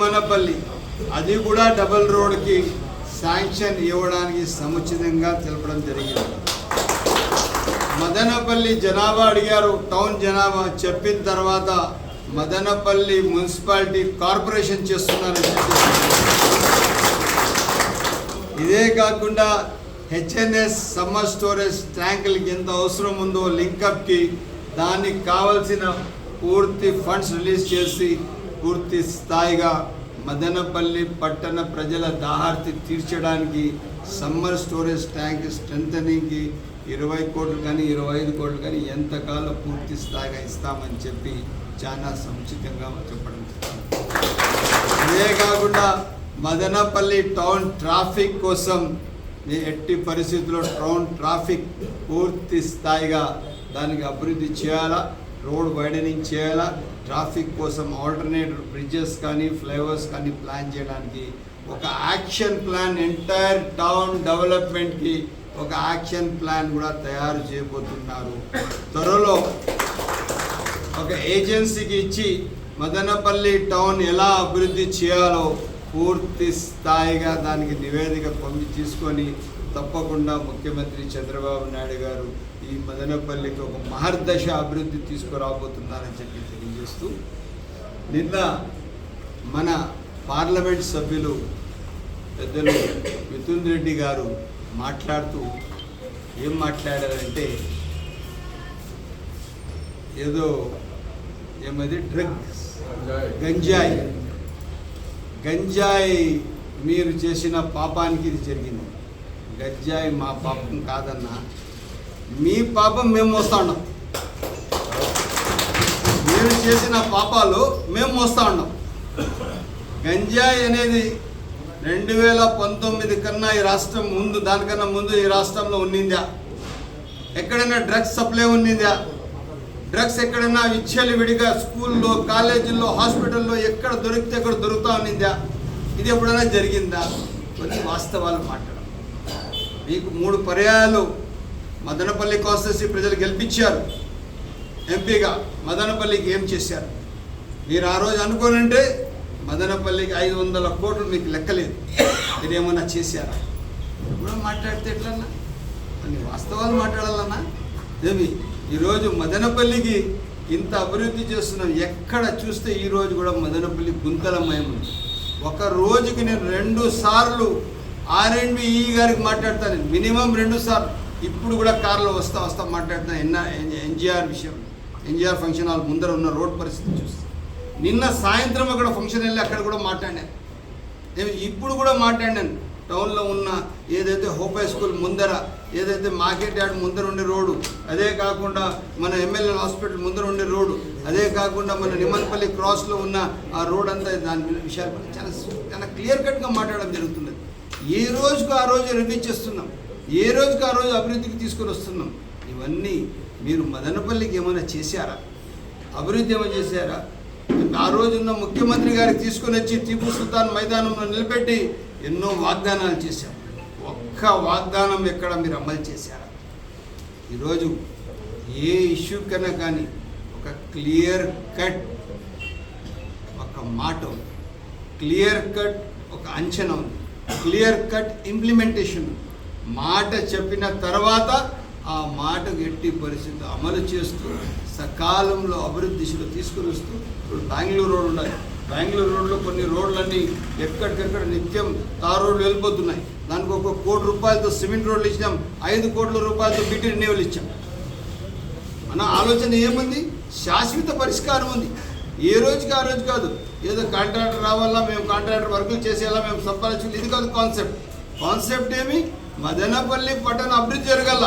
మనపల్లి అది కూడా డబుల్ రోడ్కి శాంక్షన్ ఇవ్వడానికి సముచితంగా తెలపడం జరిగింది. మదనపల్లి జనాభా అడిగారు, టౌన్ జనాభా చెప్పిన తర్వాత మదనపల్లి మున్సిపాలిటీ కార్పొరేషన్ చేస్తున్నారని చెప్పి, ఇదే కాకుండా హెచ్ఎన్ఎస్ సమ్మర్ స్టోరేజ్ ట్యాంకులకి ఎంత అవసరం ఉందో లింకప్కి దానికి కావలసిన పూర్తి ఫండ్స్ రిలీజ్ చేసి పూర్తి స్థాయిగా మదనపల్లి పట్టణ ప్రజల దాహార్తి తీర్చడానికి సమ్మర్ స్టోరేజ్ ట్యాంక్ స్ట్రెంథనింగ్కి 20 కోట్లు కానీ 25 కోట్లు కానీ ఎంతకాలం పూర్తి స్థాయిగా ఇస్తామని చెప్పి చాలా సముచితంగా చెప్పడం. ఇదే కాకుండా మదనపల్లి టౌన్ ట్రాఫిక్ కోసం ఎట్టి పరిస్థితుల్లో టౌన్ ట్రాఫిక్ పూర్తి స్థాయిగా దానికి అభివృద్ధి చేయాలా, రోడ్ వైడనింగ్ చేయాలా, ట్రాఫిక్ కోసం ఆల్టర్నేట్ బ్రిడ్జెస్ కానీ ఫ్లైఓవర్స్ కానీ ప్లాన్ చేయడానికి ఒక యాక్షన్ ప్లాన్, ఎంటైర్ టౌన్ డెవలప్మెంట్కి ఒక యాక్షన్ ప్లాన్ కూడా తయారు చేయబోతున్నారు. త్వరలో ఒక ఏజెన్సీకి ఇచ్చి మదనపల్లి టౌన్ ఎలా అభివృద్ధి చేయాలో పూర్తి స్థాయిగా దానికి నివేదిక తీసుకొని తప్పకుండా ముఖ్యమంత్రి చంద్రబాబు నాయుడు గారు ఈ మదనపల్లికి ఒక మహర్దశ అభివృద్ధి తీసుకురాబోతున్నారని చెప్పి తెలియజేస్తూ, నిన్న మన పార్లమెంట్ సభ్యులు పెద్దలు మిథున్ రెడ్డి గారు మాట్లాడుతూ ఏం మాట్లాడారంటే, ఏదో ఏమది డ్రగ్స్ గంజాయి మీరు చేసిన పాపానికి ఇది జరిగింది. గంజాయి మా పాపం కాదన్నా, మీ పాపం మేము మోస్తా ఉన్నాం. మీరు చేసిన పాపాలు మేము మోస్తా ఉన్నాం. గంజాయి అనేది 2019 కన్నా ఈ రాష్ట్రం ముందు, దానికన్నా ముందు ఈ రాష్ట్రంలో ఉన్నిందా? ఎక్కడైనా డ్రగ్స్ సప్లై ఉన్నిందా? డ్రగ్స్ ఎక్కడైనా విచ్చలు విడిగా స్కూల్లో, కాలేజీల్లో, హాస్పిటల్లో ఎక్కడ దొరికితే అక్కడ దొరుకుతూ ఉన్నిందా? ఇది ఎప్పుడైనా జరిగిందా? కొన్ని వాస్తవాలు మాట్లాడాలి. మీకు 3 పర్యాయాలు మదనపల్లి కాన్స్టిట్యూన్సీ ప్రజలు గెలిపించారు ఎంపీగా. మదనపల్లికి ఏం చేశారు మీరు? ఆ రోజు అనుకోనంటే మదనపల్లికి 500 కోట్లు మీకు లెక్కలేదు. మీరు ఏమన్నా చేశారా? కూడా మాట్లాడితే ఎట్లన్నా? కొన్ని వాస్తవాలు మాట్లాడాలన్నా. ఏమి ఈరోజు మదనపల్లికి ఇంత అభివృద్ధి చేస్తున్నాం. ఎక్కడ చూస్తే ఈరోజు కూడా మదనపల్లి గుంతలమయం ఉంది. ఒక రోజుకి నేను 2 సార్లు R&B గారికి మాట్లాడతాను, మినిమం 2 సార్లు. ఇప్పుడు కూడా కార్లో వస్తా మాట్లాడుతాను ఎన్జిఆర్ విషయం. ఎన్జిఆర్ ఫంక్షన్ హాల్ ముందర ఉన్న రోడ్ పరిస్థితి చూస్తే, నిన్న సాయంత్రం అక్కడ ఫంక్షన్ వెళ్ళి అక్కడ కూడా మాట్లాడాను. ఇప్పుడు కూడా మాట్లాడాను. టౌన్లో ఉన్న ఏదైతే హోప్ హై స్కూల్ ముందర, ఏదైతే మార్కెట్ యార్డ్ ముందర ఉండే రోడ్డు, అదే కాకుండా మన ఎమ్మెల్యే హాస్పిటల్ ముందర ఉండే రోడ్డు, అదే కాకుండా మన నిమ్మన్పల్లి క్రాస్లో ఉన్న ఆ రోడ్ అంతా, దాని విషయాలు చాలా క్లియర్ కట్గా మాట్లాడడం జరుగుతున్నది. ఏ రోజుకు ఆ రోజు రివ్యూ చేస్తున్నాం, ఏ రోజుకు ఆ రోజు అభివృద్ధికి తీసుకొని వస్తున్నాం. ఇవన్నీ మీరు మదనపల్లికి ఏమైనా చేశారా? అభివృద్ధి ఏమైనా చేశారా? ఆ రోజున్న ముఖ్యమంత్రి గారికి తీసుకొని వచ్చి టీపు సుల్తాన్ మైదానంలో నిలబెట్టి ఎన్నో వాగ్దానాలు చేశారు. ఒక్క వాగ్దానం ఎక్కడ మీరు అమలు చేశారా? ఈరోజు ఏ ఇష్యూ కన్నా కానీ ఒక క్లియర్ కట్ ఒక మాట ఉంది, క్లియర్ కట్ ఒక అంచనా ఉంది, క్లియర్ కట్ ఇంప్లిమెంటేషన్. మాట చెప్పిన తర్వాత ఆ మాటకు ఎట్టి పరిస్థితి అమలు చేస్తూ సకాలంలో అభివృద్ధి దిశలో తీసుకుని వస్తూ, ఇప్పుడు బెంగళూరు రోడ్ ఉన్నాయి. బెంగళూరు రోడ్లో కొన్ని రోడ్లన్నీ ఎక్కడికెక్కడ నిత్యం తార్ రోడ్లు వెళ్ళిపోతున్నాయి. దానికి 1 కోటి రూపాయలతో సిమెంట్ రోడ్లు ఇచ్చాం, 5 కోట్ల రూపాయలతో బీటీ రెన్యూవల్ ఇచ్చాం. మన ఆలోచన ఏముంది? శాశ్వత పరిష్కారం ఉంది. ఏ రోజుకి ఆ రోజు కాదు, ఏదో కాంట్రాక్టర్ రావాలా, మేము కాంట్రాక్టర్ వర్కులు చేసేలా, మేము సంపాదించాలి, ఇది కాదు కాన్సెప్ట్. కాన్సెప్ట్ ఏమి? మదనపల్లి పట్టణ అభివృద్ధి జరగాల.